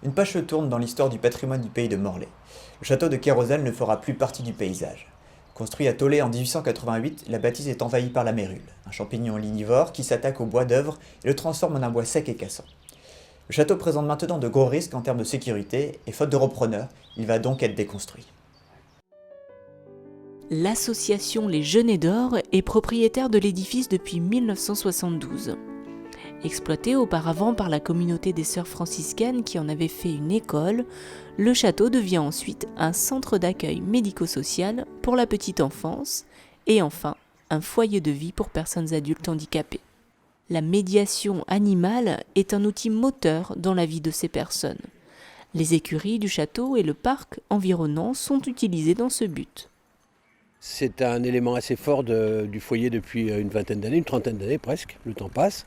Une page se tourne dans l'histoire du patrimoine du pays de Morlaix. Le château de Kérosal ne fera plus partie du paysage. Construit à Tollet en 1888, la bâtisse est envahie par la mérule, un champignon lignivore qui s'attaque au bois d'œuvre et le transforme en un bois sec et cassant. Le château présente maintenant de gros risques en termes de sécurité et faute de repreneur, il va donc être déconstruit. L'association Les Genêts d'Or est propriétaire de l'édifice depuis 1972. Exploité auparavant par la communauté des sœurs franciscaines qui en avait fait une école, le château devient ensuite un centre d'accueil médico-social pour la petite enfance et enfin un foyer de vie pour personnes adultes handicapées. La médiation animale est un outil moteur dans la vie de ces personnes. Les écuries du château et le parc environnant sont utilisés dans ce but. C'est un élément assez fort du foyer depuis une vingtaine d'années, une trentaine d'années presque, le temps passe.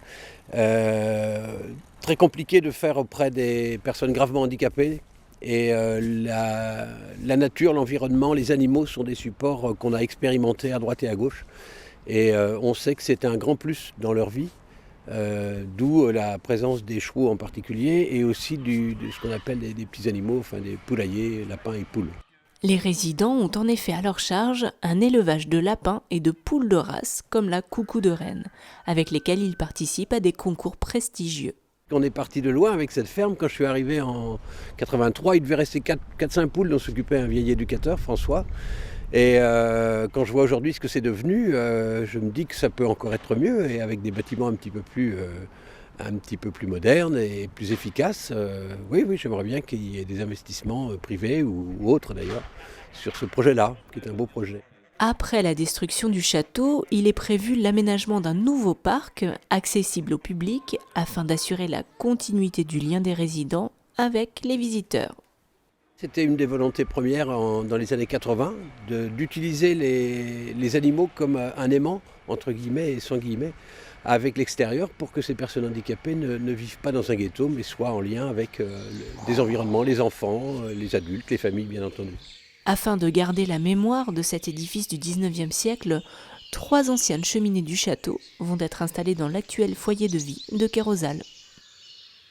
Très compliqué de faire auprès des personnes gravement handicapées. Et la nature, l'environnement, les animaux sont des supports qu'on a expérimentés à droite et à gauche. Et on sait que c'est un grand plus dans leur vie, d'où la présence des chevaux en particulier et aussi de ce qu'on appelle des petits animaux, enfin des poulaillers, lapins et poules. Les résidents ont en effet à leur charge un élevage de lapins et de poules de race comme la coucou de Rennes, avec lesquels ils participent à des concours prestigieux. On est parti de loin avec cette ferme. Quand je suis arrivé en 83, il devait rester 4-5 poules dont s'occupait un vieil éducateur, François. Et quand je vois aujourd'hui ce que c'est devenu, je me dis que ça peut encore être mieux et avec des bâtiments un petit peu plus modernes et plus efficaces. Oui, j'aimerais bien qu'il y ait des investissements privés ou autres d'ailleurs sur ce projet-là, qui est un beau projet. Après la destruction du château, il est prévu l'aménagement d'un nouveau parc accessible au public afin d'assurer la continuité du lien des résidents avec les visiteurs. C'était une des volontés premières dans les années 80, d'utiliser les animaux comme un aimant, entre guillemets et sans guillemets, avec l'extérieur pour que ces personnes handicapées ne vivent pas dans un ghetto, mais soient en lien avec des environnements, les enfants, les adultes, les familles bien entendu. Afin de garder la mémoire de cet édifice du XIXe siècle, 3 anciennes cheminées du château vont être installées dans l'actuel foyer de vie de Kérosal.